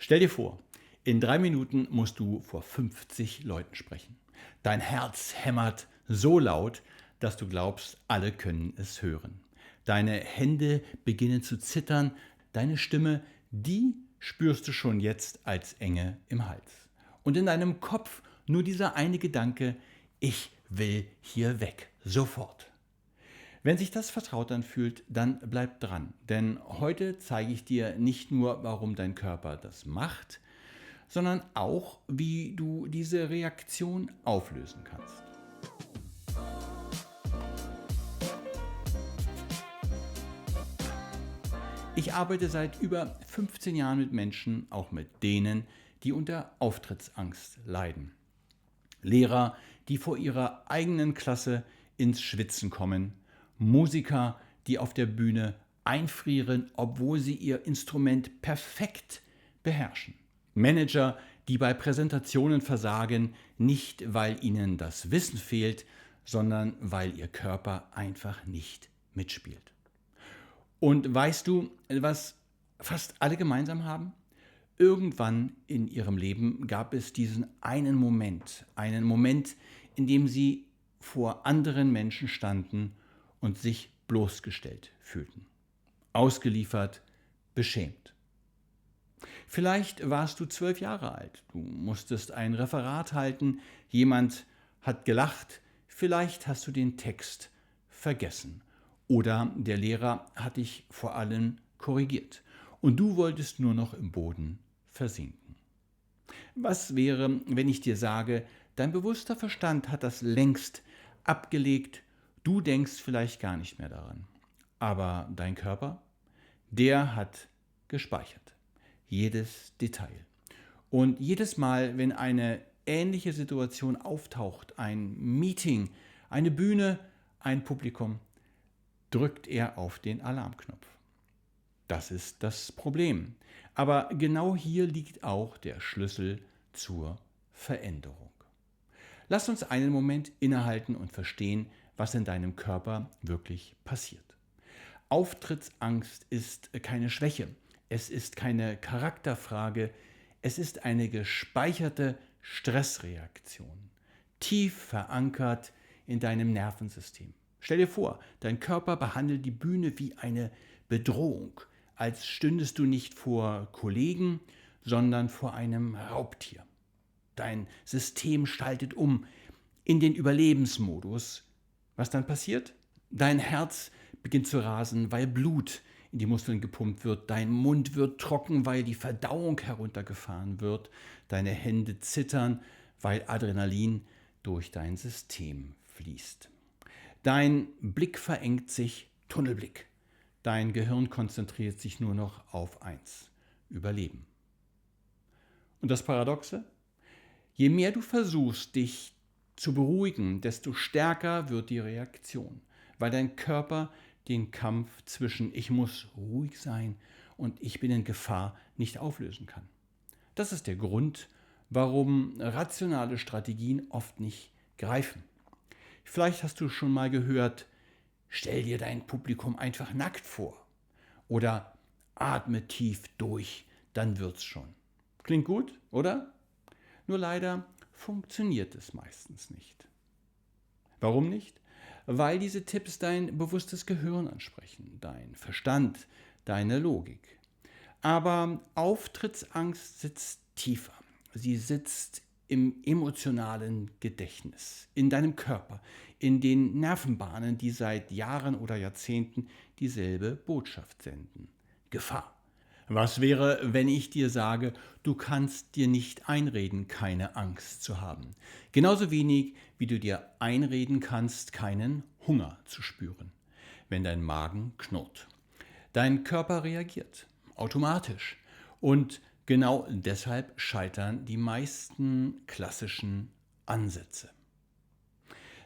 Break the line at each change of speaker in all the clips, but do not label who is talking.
Stell dir vor, in 3 Minuten musst du vor 50 Leuten sprechen. Dein Herz hämmert so laut, dass du glaubst, alle können es hören. Deine Hände beginnen zu zittern, deine Stimme, die spürst du schon jetzt als Enge im Hals. Und in deinem Kopf nur dieser eine Gedanke: Ich will hier weg, sofort. Wenn sich das vertraut anfühlt, dann bleib dran, denn heute zeige ich dir nicht nur, warum dein Körper das macht, sondern auch, wie du diese Reaktion auflösen kannst. Ich arbeite seit über 15 Jahren mit Menschen, auch mit denen, die unter Auftrittsangst leiden. Lehrer, die vor ihrer eigenen Klasse ins Schwitzen kommen, Musiker, die auf der Bühne einfrieren, obwohl sie ihr Instrument perfekt beherrschen. Manager, die bei Präsentationen versagen, nicht weil ihnen das Wissen fehlt, sondern weil ihr Körper einfach nicht mitspielt. Und weißt du, was fast alle gemeinsam haben? Irgendwann in ihrem Leben gab es diesen einen Moment, in dem sie vor anderen Menschen standen und sich bloßgestellt fühlten, ausgeliefert, beschämt. Vielleicht warst du 12 Jahre alt, du musstest ein Referat halten, jemand hat gelacht, vielleicht hast du den Text vergessen oder der Lehrer hat dich vor allem korrigiert und du wolltest nur noch im Boden versinken. Was wäre, wenn ich dir sage, dein bewusster Verstand hat das längst abgelegt, du denkst vielleicht gar nicht mehr daran. Aber dein Körper, der hat gespeichert. Jedes Detail. Und jedes Mal, wenn eine ähnliche Situation auftaucht, ein Meeting, eine Bühne, ein Publikum, drückt er auf den Alarmknopf. Das ist das Problem. Aber genau hier liegt auch der Schlüssel zur Veränderung. Lass uns einen Moment innehalten und verstehen, was in deinem Körper wirklich passiert. Auftrittsangst ist keine Schwäche, es ist keine Charakterfrage, es ist eine gespeicherte Stressreaktion, tief verankert in deinem Nervensystem. Stell dir vor, dein Körper behandelt die Bühne wie eine Bedrohung, als stündest du nicht vor Kollegen, sondern vor einem Raubtier. Dein System schaltet um in den Überlebensmodus. Was dann passiert? Dein Herz beginnt zu rasen, weil Blut in die Muskeln gepumpt wird. Dein Mund wird trocken, weil die Verdauung heruntergefahren wird. Deine Hände zittern, weil Adrenalin durch dein System fließt. Dein Blick verengt sich, Tunnelblick. Dein Gehirn konzentriert sich nur noch auf eins: Überleben. Und das Paradoxe? Je mehr du versuchst, dich zu beruhigen, desto stärker wird die Reaktion, weil dein Körper den Kampf zwischen ich muss ruhig sein und ich bin in Gefahr nicht auflösen kann. Das ist der Grund, warum rationale Strategien oft nicht greifen. Vielleicht hast du schon mal gehört: Stell dir dein Publikum einfach nackt vor oder atme tief durch, dann wird's schon. Klingt gut, oder? Nur leider funktioniert es meistens nicht. Warum nicht? Weil diese Tipps dein bewusstes Gehirn ansprechen, dein Verstand, deine Logik. Aber Auftrittsangst sitzt tiefer. Sie sitzt im emotionalen Gedächtnis, in deinem Körper, in den Nervenbahnen, die seit Jahren oder Jahrzehnten dieselbe Botschaft senden: Gefahr. Was wäre, wenn ich dir sage, du kannst dir nicht einreden, keine Angst zu haben? Genauso wenig, wie du dir einreden kannst, keinen Hunger zu spüren, wenn dein Magen knurrt. Dein Körper reagiert automatisch. Und genau deshalb scheitern die meisten klassischen Ansätze.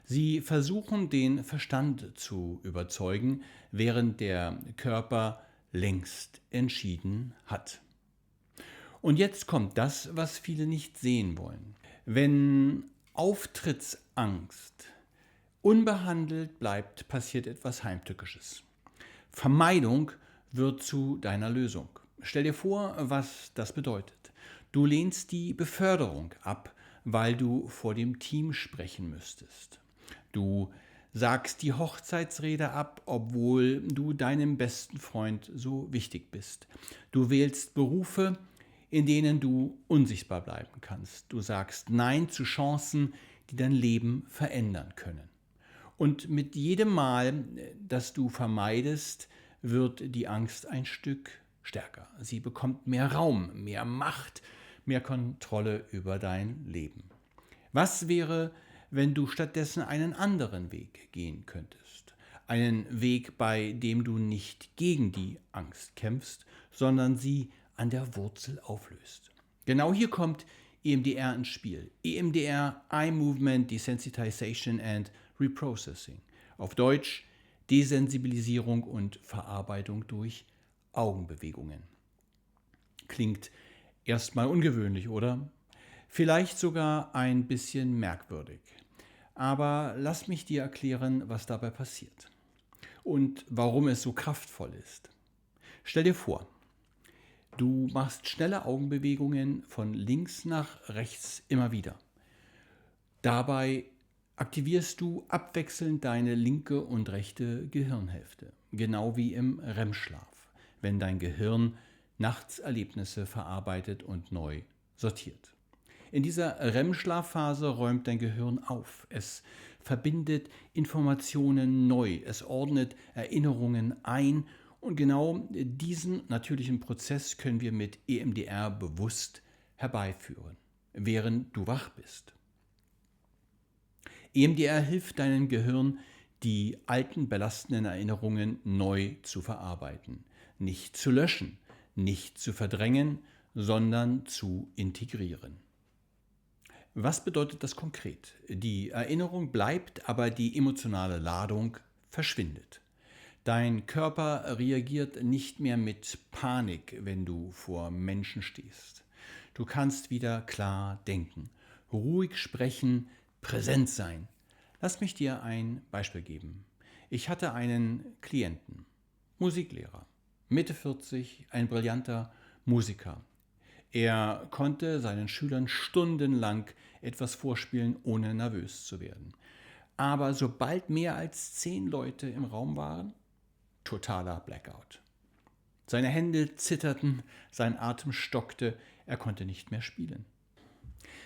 Sie versuchen, den Verstand zu überzeugen, während der Körper längst entschieden hat. Und jetzt kommt das, was viele nicht sehen wollen. Wenn Auftrittsangst unbehandelt bleibt, passiert etwas Heimtückisches. Vermeidung wird zu deiner Lösung. Stell dir vor, was das bedeutet. Du lehnst die Beförderung ab, weil du vor dem Team sprechen müsstest. Du sagst die Hochzeitsrede ab, obwohl du deinem besten Freund so wichtig bist. Du wählst Berufe, in denen du unsichtbar bleiben kannst. Du sagst Nein zu Chancen, die dein Leben verändern können. Und mit jedem Mal, das du vermeidest, wird die Angst ein Stück stärker. Sie bekommt mehr Raum, mehr Macht, mehr Kontrolle über dein Leben. Was wäre, wenn du stattdessen einen anderen Weg gehen könntest? Einen Weg, bei dem du nicht gegen die Angst kämpfst, sondern sie an der Wurzel auflöst. Genau hier kommt EMDR ins Spiel. EMDR, Eye Movement Desensitization and Reprocessing. Auf Deutsch Desensibilisierung und Verarbeitung durch Augenbewegungen. Klingt erstmal ungewöhnlich, oder? Vielleicht sogar ein bisschen merkwürdig. Aber lass mich dir erklären, was dabei passiert und warum es so kraftvoll ist. Stell dir vor, du machst schnelle Augenbewegungen von links nach rechts immer wieder. Dabei aktivierst du abwechselnd deine linke und rechte Gehirnhälfte, genau wie im REM-Schlaf, wenn dein Gehirn nachts Erlebnisse verarbeitet und neu sortiert. In dieser REM-Schlafphase räumt dein Gehirn auf. Es verbindet Informationen neu, es ordnet Erinnerungen ein und genau diesen natürlichen Prozess können wir mit EMDR bewusst herbeiführen, während du wach bist. EMDR hilft deinem Gehirn, die alten belastenden Erinnerungen neu zu verarbeiten, nicht zu löschen, nicht zu verdrängen, sondern zu integrieren. Was bedeutet das konkret? Die Erinnerung bleibt, aber die emotionale Ladung verschwindet. Dein Körper reagiert nicht mehr mit Panik, wenn du vor Menschen stehst. Du kannst wieder klar denken, ruhig sprechen, präsent sein. Lass mich dir ein Beispiel geben. Ich hatte einen Klienten, Musiklehrer, Mitte 40, ein brillanter Musiker. Er konnte seinen Schülern stundenlang etwas vorspielen, ohne nervös zu werden. Aber sobald mehr als 10 Leute im Raum waren, totaler Blackout. Seine Hände zitterten, sein Atem stockte, er konnte nicht mehr spielen.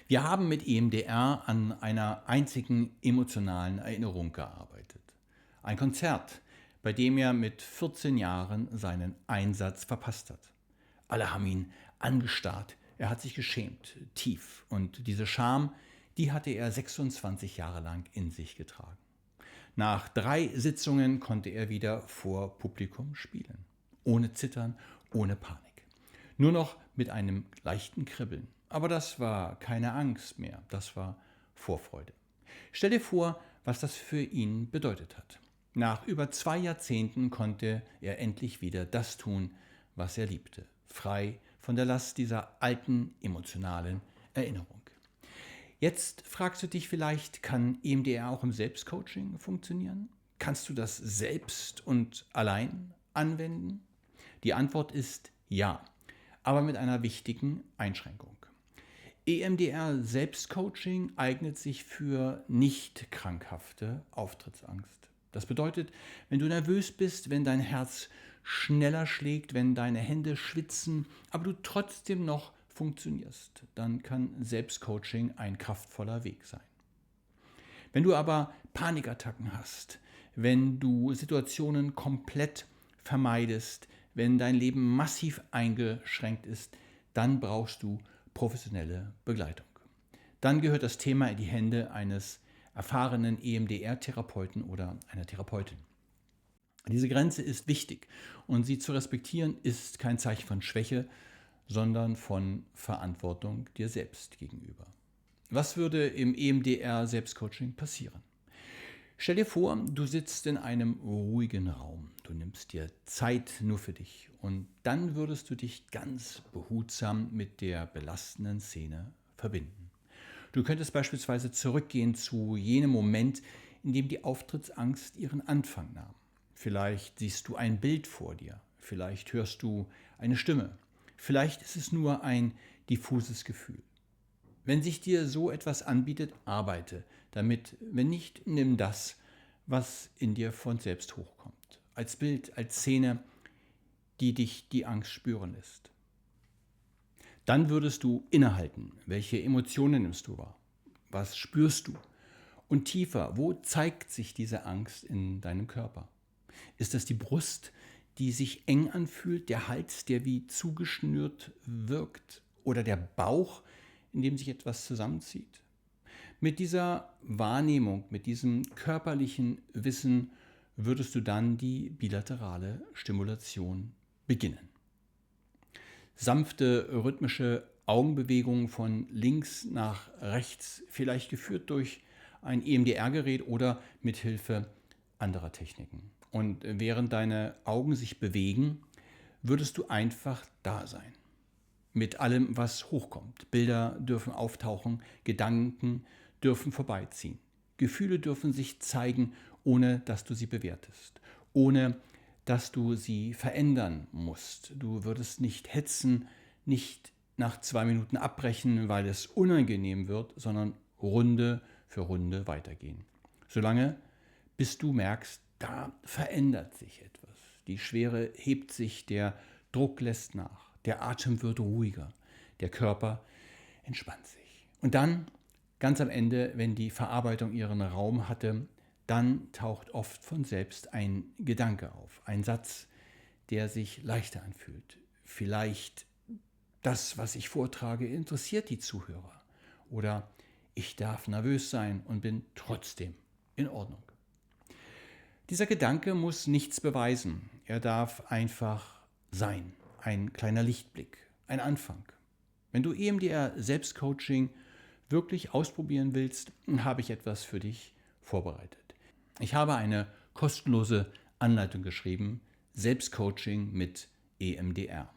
Wir haben mit EMDR an einer einzigen emotionalen Erinnerung gearbeitet. Ein Konzert, bei dem er mit 14 Jahren seinen Einsatz verpasst hat. Alle haben ihn angestarrt, er hat sich geschämt, tief. Und diese Scham, die hatte er 26 Jahre lang in sich getragen. Nach 3 Sitzungen konnte er wieder vor Publikum spielen. Ohne Zittern, ohne Panik. Nur noch mit einem leichten Kribbeln. Aber das war keine Angst mehr, das war Vorfreude. Stell dir vor, was das für ihn bedeutet hat. Nach über 2 Jahrzehnten konnte er endlich wieder das tun, was er liebte. Frei von der Last dieser alten emotionalen Erinnerung. Jetzt fragst du dich vielleicht, kann EMDR auch im Selbstcoaching funktionieren? Kannst du das selbst und allein anwenden? Die Antwort ist ja, aber mit einer wichtigen Einschränkung. EMDR Selbstcoaching eignet sich für nicht krankhafte Auftrittsangst. Das bedeutet, wenn du nervös bist, wenn dein Herz schneller schlägt, wenn deine Hände schwitzen, aber du trotzdem noch funktionierst, dann kann Selbstcoaching ein kraftvoller Weg sein. Wenn du aber Panikattacken hast, wenn du Situationen komplett vermeidest, wenn dein Leben massiv eingeschränkt ist, dann brauchst du professionelle Begleitung. Dann gehört das Thema in die Hände eines erfahrenen EMDR-Therapeuten oder einer Therapeutin. Diese Grenze ist wichtig und sie zu respektieren ist kein Zeichen von Schwäche, sondern von Verantwortung dir selbst gegenüber. Was würde im EMDR-Selbstcoaching passieren? Stell dir vor, du sitzt in einem ruhigen Raum. Du nimmst dir Zeit nur für dich und dann würdest du dich ganz behutsam mit der belastenden Szene verbinden. Du könntest beispielsweise zurückgehen zu jenem Moment, in dem die Auftrittsangst ihren Anfang nahm. Vielleicht siehst du ein Bild vor dir, vielleicht hörst du eine Stimme, vielleicht ist es nur ein diffuses Gefühl. Wenn sich dir so etwas anbietet, arbeite damit. Wenn nicht, nimm das, was in dir von selbst hochkommt. Als Bild, als Szene, die dich die Angst spüren lässt. Dann würdest du innehalten. Welche Emotionen nimmst du wahr? Was spürst du? Und tiefer, wo zeigt sich diese Angst in deinem Körper? Ist das die Brust, die sich eng anfühlt, der Hals, der wie zugeschnürt wirkt, oder der Bauch, in dem sich etwas zusammenzieht? Mit dieser Wahrnehmung, mit diesem körperlichen Wissen würdest du dann die bilaterale Stimulation beginnen. Sanfte rhythmische Augenbewegungen von links nach rechts, vielleicht geführt durch ein EMDR-Gerät oder mit Hilfe anderer Techniken. Und während deine Augen sich bewegen, würdest du einfach da sein. Mit allem, was hochkommt. Bilder dürfen auftauchen, Gedanken dürfen vorbeiziehen. Gefühle dürfen sich zeigen, ohne dass du sie bewertest. Ohne dass du sie verändern musst. Du würdest nicht hetzen, nicht nach 2 Minuten abbrechen, weil es unangenehm wird, sondern Runde für Runde weitergehen. Solange, bis du merkst, da verändert sich etwas. Die Schwere hebt sich, der Druck lässt nach, der Atem wird ruhiger, der Körper entspannt sich. Und dann, ganz am Ende, wenn die Verarbeitung ihren Raum hatte, dann taucht oft von selbst ein Gedanke auf, ein Satz, der sich leichter anfühlt. Vielleicht: das, was ich vortrage, interessiert die Zuhörer. Oder: ich darf nervös sein und bin trotzdem in Ordnung. Dieser Gedanke muss nichts beweisen. Er darf einfach sein. Ein kleiner Lichtblick, ein Anfang. Wenn du EMDR Selbstcoaching wirklich ausprobieren willst, habe ich etwas für dich vorbereitet. Ich habe eine kostenlose Anleitung geschrieben, Selbstcoaching mit EMDR.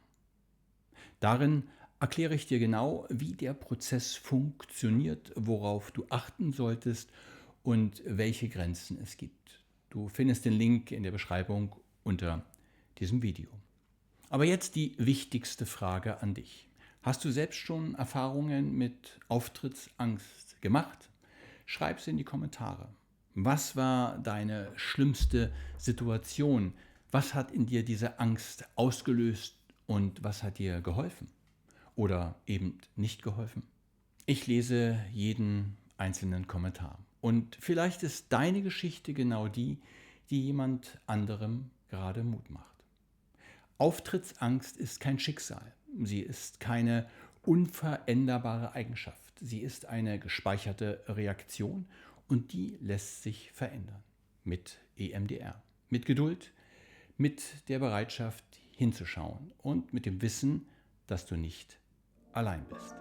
Darin erkläre ich dir genau, wie der Prozess funktioniert, worauf du achten solltest und welche Grenzen es gibt. Du findest den Link in der Beschreibung unter diesem Video. Aber jetzt die wichtigste Frage an dich. Hast du selbst schon Erfahrungen mit Auftrittsangst gemacht? Schreib es in die Kommentare. Was war deine schlimmste Situation? Was hat in dir diese Angst ausgelöst und was hat dir geholfen? Oder eben nicht geholfen? Ich lese jeden einzelnen Kommentar. Und vielleicht ist deine Geschichte genau die, die jemand anderem gerade Mut macht. Auftrittsangst ist kein Schicksal. Sie ist keine unveränderbare Eigenschaft. Sie ist eine gespeicherte Reaktion und die lässt sich verändern. Mit EMDR. Mit Geduld, mit der Bereitschaft hinzuschauen und mit dem Wissen, dass du nicht allein bist.